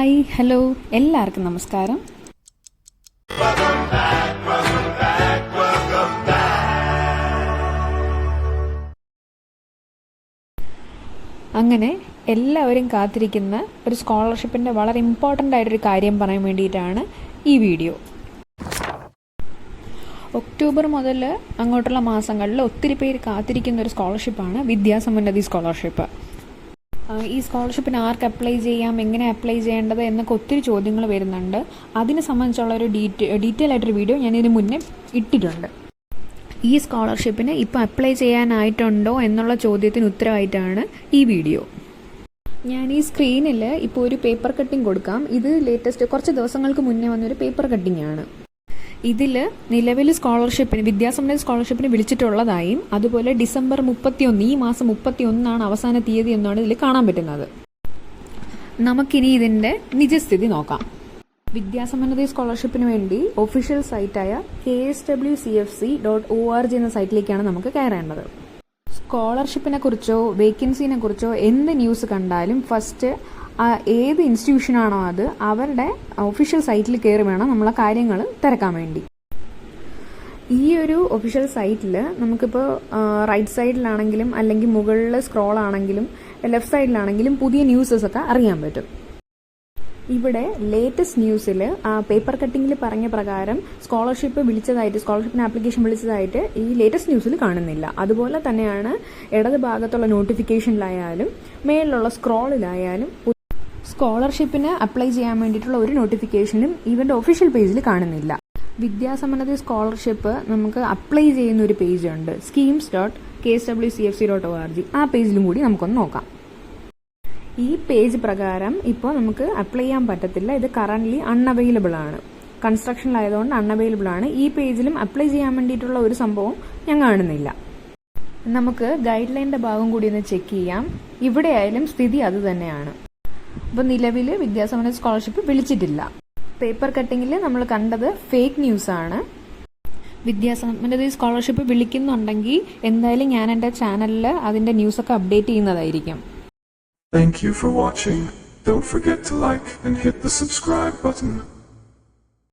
Hi hello എല്ലാവർക്കും നമസ്കാരം. അങ്ങനെ എല്ലാവരും കാത്തിരിക്കുന്ന ഒരു സ്കോളർഷിപ്പിൻ്റെ വളരെ ഇമ്പോർട്ടൻ്റ് ആയിട്ടൊരു കാര്യം പറയാൻ വേണ്ടിയിട്ടാണ് ഈ വീഡിയോ. ഒക്ടോബർ മുതൽ അങ്ങോട്ടുള്ള മാസങ്ങളിൽ ഒത്തിരി പേര് കാത്തിരിക്കുന്ന ഒരു സ്കോളർഷിപ്പാണ് വിദ്യാസമ്പന്നതി സ്കോളർഷിപ്പ്. ഈ സ്കോളർഷിപ്പിന് ആർക്ക് അപ്ലൈ ചെയ്യാം, എങ്ങനെ അപ്ലൈ ചെയ്യേണ്ടത് എന്നൊക്കെ ഒത്തിരി ചോദ്യങ്ങൾ വരുന്നുണ്ട്. അതിനെ സംബന്ധിച്ചുള്ള ഒരു ഡീറ്റെയിൽ ആയിട്ടൊരു വീഡിയോ ഞാൻ ഇതിന് മുന്നേ ഇട്ടിട്ടുണ്ട്. ഈ സ്കോളർഷിപ്പിന് ഇപ്പോൾ അപ്ലൈ ചെയ്യാനായിട്ടുണ്ടോ എന്നുള്ള ചോദ്യത്തിന് ഉത്തരവായിട്ടാണ് ഈ വീഡിയോ. ഞാൻ ഈ സ്ക്രീനിൽ ഇപ്പോൾ ഒരു പേപ്പർ കട്ടിങ് കൊടുക്കാം. ഇത് ലേറ്റസ്റ്റ് കുറച്ച് ദിവസങ്ങൾക്ക് മുന്നേ വന്നൊരു പേപ്പർ കട്ടിങ് ആണ്. ഇതിൽ നിലവിൽ വിദ്യാസമ്പന്നതി സ്കോളർഷിപ്പിന് വിളിച്ചിട്ടുള്ളതായും അതുപോലെ ഡിസംബർ 31 ഈ മാസം 31 അവസാന തീയതി എന്നാണ് ഇതിൽ കാണാൻ പറ്റുന്നത്. നമുക്കിനി ഇതിൻ്റെ നിജസ്ഥിതി നോക്കാം. വിദ്യാസമ്പന്നതി സ്കോളർഷിപ്പിന് വേണ്ടി ഒഫീഷ്യൽ സൈറ്റായ kswcfc.org എന്ന സൈറ്റിലേക്കാണ് നമുക്ക് കയറേണ്ടത്. സ്കോളർഷിപ്പിനെ കുറിച്ചോ വേക്കൻസിനെ കുറിച്ചോ എന്ത് ന്യൂസ് കണ്ടാലും ഫസ്റ്റ് ഏത് ഇൻസ്റ്റിറ്റ്യൂഷനാണോ അത് അവരുടെ ഒഫീഷ്യൽ സൈറ്റിൽ കയറി വേണം നമ്മളെ കാര്യങ്ങൾ തിരക്കാൻ വേണ്ടി. ഈ ഒരു ഒഫീഷ്യൽ സൈറ്റിൽ നമുക്കിപ്പോൾ റൈറ്റ് സൈഡിലാണെങ്കിലും അല്ലെങ്കിൽ മുകളിൽ സ്ക്രോൾ ആണെങ്കിലും ലെഫ്റ്റ് സൈഡിലാണെങ്കിലും പുതിയ ന്യൂസസ് ഒക്കെ അറിയാൻ പറ്റും. ഇവിടെ ലേറ്റസ്റ്റ് ന്യൂസിൽ പേപ്പർ കട്ടിങ്ങിൽ പറഞ്ഞ പ്രകാരം സ്കോളർഷിപ്പിന് ആപ്ലിക്കേഷൻ വിളിച്ചതായിട്ട് ഈ ലേറ്റസ്റ്റ് ന്യൂസിൽ കാണുന്നില്ല. അതുപോലെ തന്നെയാണ് ഇടത് ഭാഗത്തുള്ള നോട്ടിഫിക്കേഷനിലായാലും മേളിലുള്ള സ്ക്രോളിലായാലും സ്കോളർഷിപ്പിന് അപ്ലൈ ചെയ്യാൻ വേണ്ടിയിട്ടുള്ള ഒരു നോട്ടിഫിക്കേഷനും ഇവൻ്റെ ഒഫീഷ്യൽ പേജിൽ കാണുന്നില്ല. വിദ്യാസമ്പന്നതി സ്കോളർഷിപ്പ് നമുക്ക് അപ്ലൈ ചെയ്യുന്ന ഒരു പേജ് ഉണ്ട്, schemes.kswcfc.org. ആ പേജിലും കൂടി നമുക്കൊന്ന് നോക്കാം. ഈ പേജ് പ്രകാരം ഇപ്പോൾ നമുക്ക് അപ്ലൈ ചെയ്യാൻ പറ്റത്തില്ല. ഇത് കറൻ്റ്ലി അൺഅവൈലബിൾ ആണ്, കൺസ്ട്രക്ഷനിലായതുകൊണ്ട് അൺഅവൈലബിൾ ആണ്. ഈ പേജിലും അപ്ലൈ ചെയ്യാൻ വേണ്ടിയിട്ടുള്ള ഒരു സംഭവം ഞാൻ കാണുന്നില്ല. നമുക്ക് ഗൈഡ് ലൈനിൻ്റെ ഭാഗം കൂടി ഒന്ന് ചെക്ക് ചെയ്യാം. ഇവിടെ ആയാലും സ്ഥിതി അത് തന്നെയാണ്. അപ്പോൾ നിലവിൽ വിദ്യാസമ്പന്നതി സ്കോളർഷിപ്പ് വിളിച്ചിട്ടില്ല. പേപ്പർ കട്ടിങ്ങിൽ നമ്മൾ കണ്ടത് ഫേക്ക് ന്യൂസാണ്. വിദ്യാസമ്പന്നതി സ്കോളർഷിപ്പ് വിളിക്കുന്നുണ്ടെങ്കിൽ എന്തായാലും ഞാൻ എൻ്റെ ചാനലിൽ അതിൻ്റെ ന്യൂസൊക്കെ അപ്ഡേറ്റ് ചെയ്യുന്നതായിരിക്കും. Thank you for watching. Don't forget to like and hit the subscribe button.